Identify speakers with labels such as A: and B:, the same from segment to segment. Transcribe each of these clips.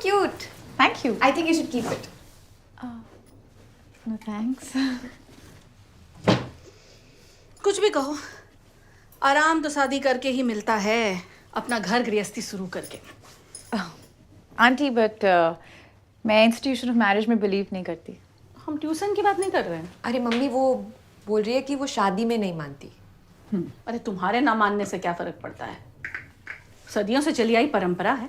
A: cute.
B: Thank you.
A: I think you should keep it.
B: No thanks.
C: कुछ भी कहो, आराम तो शादी करके ही मिलता है, अपना घर गृहस्थी शुरू करके।
B: आंटी बट मैं इंस्टीट्यूशन ऑफ मैरिज में बिलीव नहीं करती।
C: हम ट्यूशन की बात नहीं कर रहे हैं।
A: अरे मम्मी वो बोल रही है कि वो शादी में नहीं मानती।
C: अरे तुम्हारे ना मानने से क्या फर्क पड़ता है, सदियों से चली आई परंपरा है।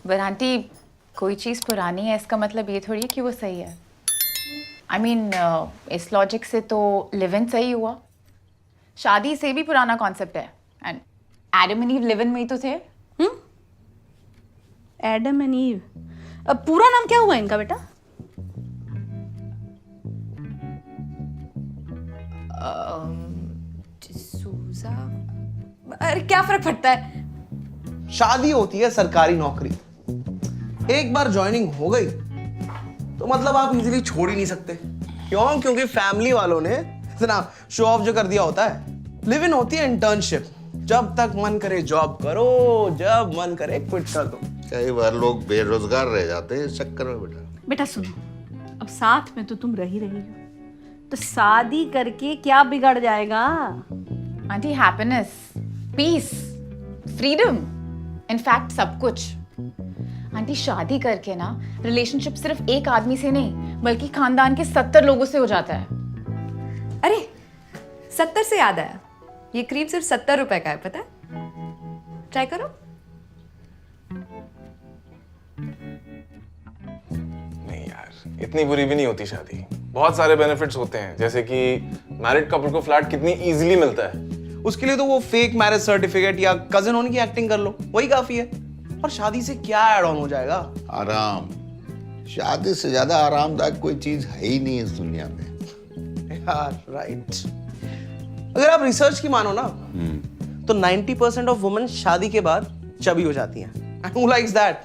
B: पर आंटी कोई चीज़ पुरानी है इसका मतलब ये थोड़ी है कि वो सही है। आई मीन इस लॉजिक से तो लिव इन सही हुआ, शादी से भी पुराना कॉन्सेप्ट है। And Adam and ewe live in में ही तो थे।
C: एडम एंड ईव, अब पूरा नाम क्या हुआ इनका बेटा?
A: सूजा। अरे क्या फर्क पड़ता है?
D: शादी होती है सरकारी नौकरी, एक बार ज्वाइनिंग हो गई तो मतलब आप इजीली छोड़ ही नहीं सकते। क्यों? क्योंकि फैमिली वालों ने इतना शो ऑफ जो कर दिया होता है। लिव इन होती है इंटर्नशिप, जब तक मन करे जॉब करो, जब मन करे क्विट कर दो।
E: कई बार लोग बेरोजगार रह जाते हैं इस चक्कर में बेटा।
C: बेटा सुनो, अब साथ में तो तुम रह ही रही हो, तो शादी करके क्या बिगड़ जाएगा?
B: Aunty happiness, peace, freedom, in fact सब कुछ। आंटी शादी करके ना रिलेशनशिप सिर्फ एक आदमी से नहीं बल्कि खानदान के 70 लोगों से हो जाता है।
A: अरे 70 से याद आया, ये क्रीम सिर्फ 70 रुपए का है, पता है? ट्राई करो।
F: नहीं यार, इतनी बुरी भी नहीं होती शादी। बहुत सारे बेनिफिट्स होते हैं, जैसे कि मैरिड कपल को फ्लैट कितनी इजीली मिलता है।
D: उसके लिए तो वो फेक मैरिज सर्टिफिकेट या कजिन होने की एक्टिंग कर लो, वही काफी है। और शादी से क्या ऐड ऑन हो जाएगा?
E: आराम, शादी से ज्यादा आरामदायक कोई चीज है ही नहीं इस दुनिया में
D: यार राइट। अगर आप रिसर्च की मानो ना तो 90% ऑफ वुमेन शादी के बाद चबी हो जाती हैं। And who likes that?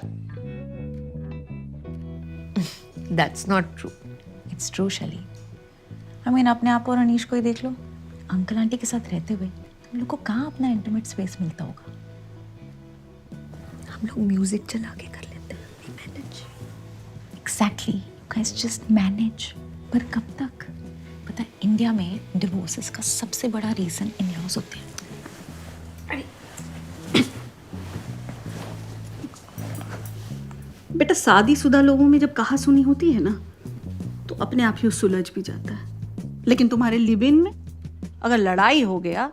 A: That's not true.
B: It's true Shelly. I mean अपने आप और अनीश को ही देख लो, अंकल आंटी के साथ रहते हुए हम लोग को कहाँ अपना इंटीमेट स्पेस मिलता होगा।
A: हम लोग म्यूजिक चला के कर लेते हैं, we manage.
B: Exactly, you guys just manage. पर कब तक? पता है इंडिया में डिवोर्सेस का सबसे बड़ा रीजन इन लॉज होते हैं।
C: बेटा शादीशुदा लोगों में जब कहा सुनी होती है ना तो अपने आप ही सुलझ भी जाता है, लेकिन तुम्हारे लिव इन में अगर लड़ाई हो गया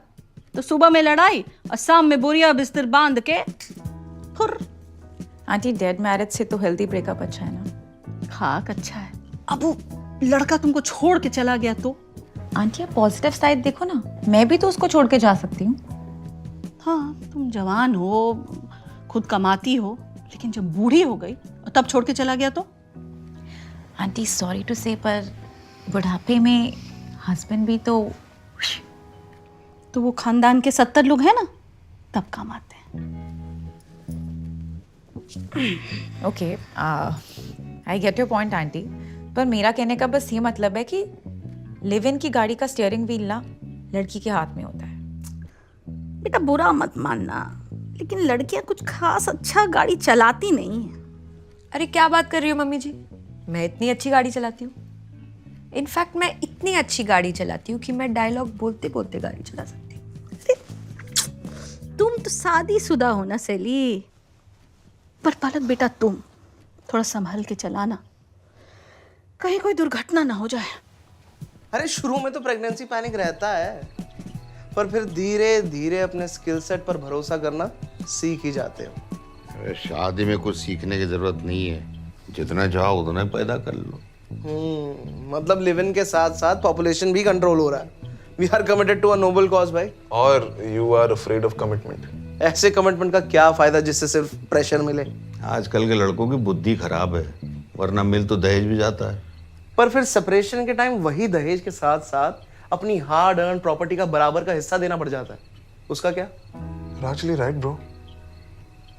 C: तो सुबह में लड़ाई और शाम में बोरिया बिस्तर बांध के फुर।
B: आंटी डेड मैरिज से तो हेल्दी ब्रेकअप अच्छा है ना।
C: खाक अच्छा है, अब वो लड़का तुमको छोड़ के चला गया तो?
B: आंटी आप पॉजिटिव साइड देखो ना, मैं भी तो उसको छोड़ के जा सकती हूँ।
C: हाँ तुम जवान हो, खुद कमाती हो, लेकिन जब बूढ़ी हो गई और तब छोड़ के चला गया तो?
B: आंटी सॉरी टू से पर बुढ़ापे में हस्बैंड भी तो
C: वो खानदान के 70 लोग हैं ना, तब काम आते हैं।
B: Okay, I get your point aunty, पर मेरा कहने का बस ये मतलब है कि लिव इन की गाड़ी का स्टीयरिंग व्हील ना लड़की के हाथ में होता है।
C: बेटा बुरा मत मानना, लेकिन लड़कियां कुछ खास अच्छा गाड़ी चलाती नहीं है।
A: अरे क्या बात कर रही हो मम्मी जी, मैं इतनी अच्छी गाड़ी चलाती हूँ। इनफैक्ट मैं इतनी अच्छी गाड़ी चलाती हूँ कि मैं डायलॉग बोलते बोलते गाड़ी चला सकती हूँ।
C: तुम तो शादीशुदा हो ना सैली, पर पालक बेटा तुम थोड़ा संभल के चलाना, कहीं कोई दुर्घटना ना हो जाए।
D: अरे शुरू में तो प्रेगनेंसी पैनिक रहता है, पर फिर धीरे धीरे अपने स्किल सेट पर भरोसा करना सीख ही जाते हो।
E: अरे शादी में कुछ सीखने की जरूरत नहीं है, जितना चाहो उतना पैदा कर लो।
D: मतलब लिव इन के साथ साथ पॉपुलेशन भी कंट्रोल हो रहा है। We are committed to a noble cause भाई।
F: और you are afraid of commitment.
D: ऐसे कमिटमेंट का क्या फायदा जिससे सिर्फ प्रेशर मिले?
E: आजकल के लड़कों की बुद्धि खराब है, वरना मिल तो दहेज भी जाता है।
D: पर फिर सेपरेशन के टाइम वही दहेज के साथ साथ अपनी हार्ड अर्न प्रॉपर्टी का बराबर का हिस्सा देना पड़ जाता है, उसका क्या?
F: Actually right bro,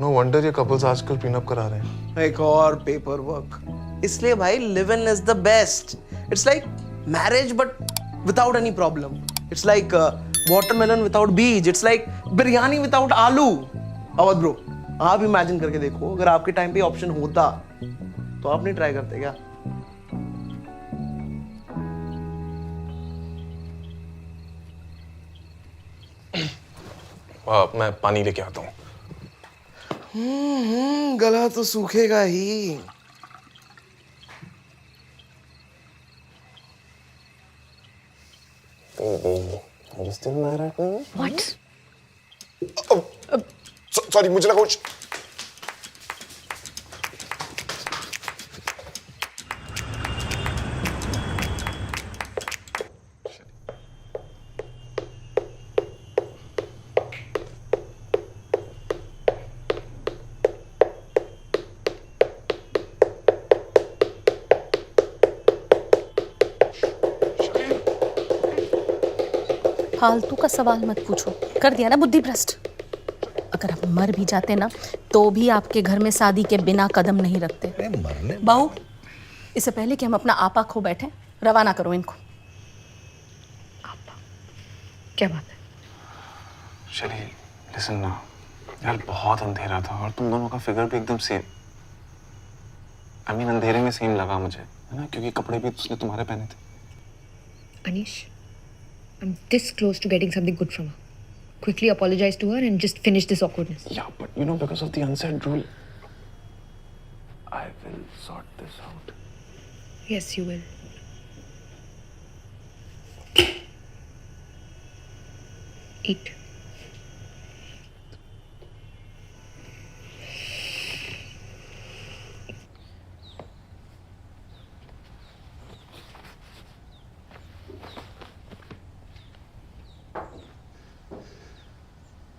F: no wonder ये कपल्स आजकल पिन अप करा रहे हैं।
D: एक और पेपर वर्क। इसलिए भाई live in is the best. It's like marriage but without any problem. It's like watermelon without beej. It's like biryani without aloo. Awadh bro, आप इमेजिन करके देखो, अगर आपके टाइम पे ऑप्शन होता तो आप नहीं ट्राई करते क्या?
F: मैं पानी लेके आता हूँ।
D: गला तो सूखेगा ही।
F: Are you still mad at me?
A: What?
F: Sorry, मुझे लगा कुछ।
C: फालतू का सवाल मत पूछो, कर दिया ना बुद्धि भ्रष्ट। अगर आप मर भी जाते ना तो भी आपके घर में शादी के बिना कदम नहीं रखते।
E: मरने
C: बहू, इससे पहले कि हम अपना आपा खो बैठे, रवाना करो इनको।
A: क्या बात है?
F: चलिए, लिसन ना यार, बहुत अंधेरा था और तुम दोनों का फिगर भी एकदम सेम। आई मीन अंधेरे में सेम लगा मुझे, है ना, क्योंकि कपड़े भी उसने तुम्हारे पहने थे।
A: Anish, I'm this close to getting something good from her. Quickly apologize to her and just finish this awkwardness.
F: Yeah, but you know, because of the unsaid rule, I will sort this out.
A: Yes, you will. Eat.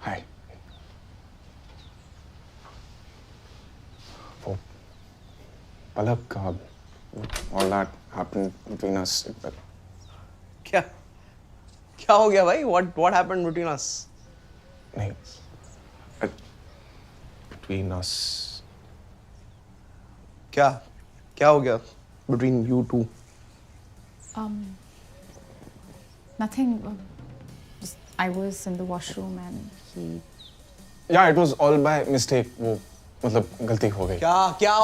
F: Hi. Oh, Palak, all that happened between us.
D: क्या क्या हो गया भाई? What happened between us?
F: नहीं, between us.
D: क्या क्या हो गया between you two?
B: Nothing. Just, I was in the washroom and he.
F: Yeah, it was all by mistake. वो मतलब गलती हो गई।
D: क्या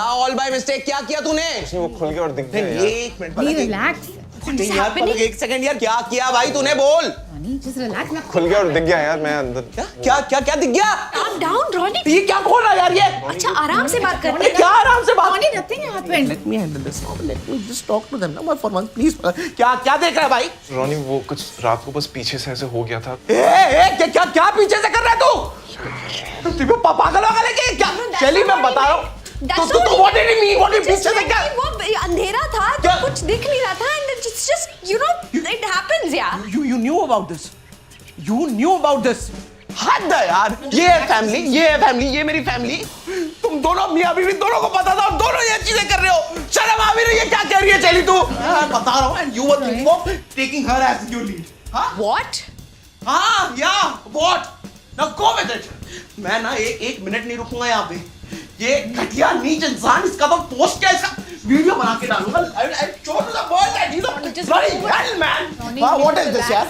D: all by mistake? क्या किया तूने?
F: वो खुल गया और दिख गया यार।
D: एक minute Palak,
A: Relax. What is
D: यार
A: happening?
D: पलक, एक सेकंड यार, क्या किया भाई तूने? बोल।
A: Ronnie, just relax. Now,
F: खुल गया और दिख गया यार, मैं अंदर।
D: क्या दिख गया?
A: calm down, Ronnie.
D: ये क्या खोल रहा यार ये?
A: अच्छा, आराम से बात करते हैं।
D: क्या आराम से बात?
A: Ronnie, nothing happened.
D: Let me handle this now. Let me just talk to them now for once, please. क्या देख रहा है भाई?
F: रोनी, वो कुछ रात को बस पीछे से ऐसे हो गया था।
D: क्या पीछे से कर रहा है तू? तू पागल होगा लेकिन क्या? चलिए मैं बता रहा हूँ। तो what did he mean? What did he पीछे से क्या?
A: वो अंधेरा था,
D: क्या?
A: तो कुछ दिख नहीं रहा था, and it's just, you know, it happens, yeah.
D: You knew about this. You knew about this. हद है यार। ये है फैमिली, ये मेरी फैमिली। तुम दोनों मियां बीवी दोनों को पता था और दोनों ये चीजें कर रहे हो। शर्म आ भी रही है? क्या कह रही है चली तू? मैं बता रहा हूँ, and you were thinking of taking her as your lead. हाँ?
A: What?
D: हाँ, yeah, what? Now go with it. मैं ना एक मिनट नहीं रुकूंगा यहाँ पे। ये घटिया नीच इंसान, इसका तो पोस्ट क्या, इसका वीडियो बना के डालूंगा। I show to the world that he's a bloody hell man. हाँ, what is this यार?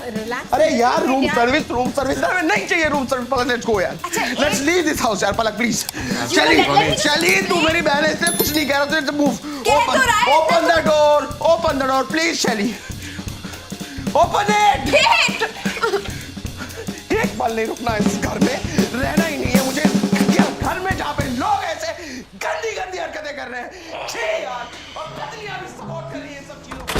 D: अरे यार, रूम सर्विस नहीं चाहिए, room service. Palak, let's go यार। Let's leave this house यार, पलक please. चली तू मेरी बहन है, इसलिए कुछ नहीं कह रहा हूँ। Move. Open the door, please, Shelly. Open it. एक पल नहीं रुकना इस घर में, रहना ही नहीं है मुझे घर में जहाँ पे लोग ऐसे गंदी हरकतें कर रहे हैं। छी यार, और पत्नियां भी सपोर्ट कर रही है सब चीजों को।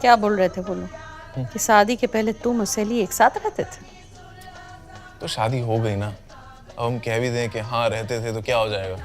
C: क्या बोल रहे थे बोलो? कि शादी के पहले तुम और सैली एक साथ रहते थे?
F: तो शादी हो गई ना, अब हम कह भी दें कि हाँ रहते थे तो क्या हो जाएगा?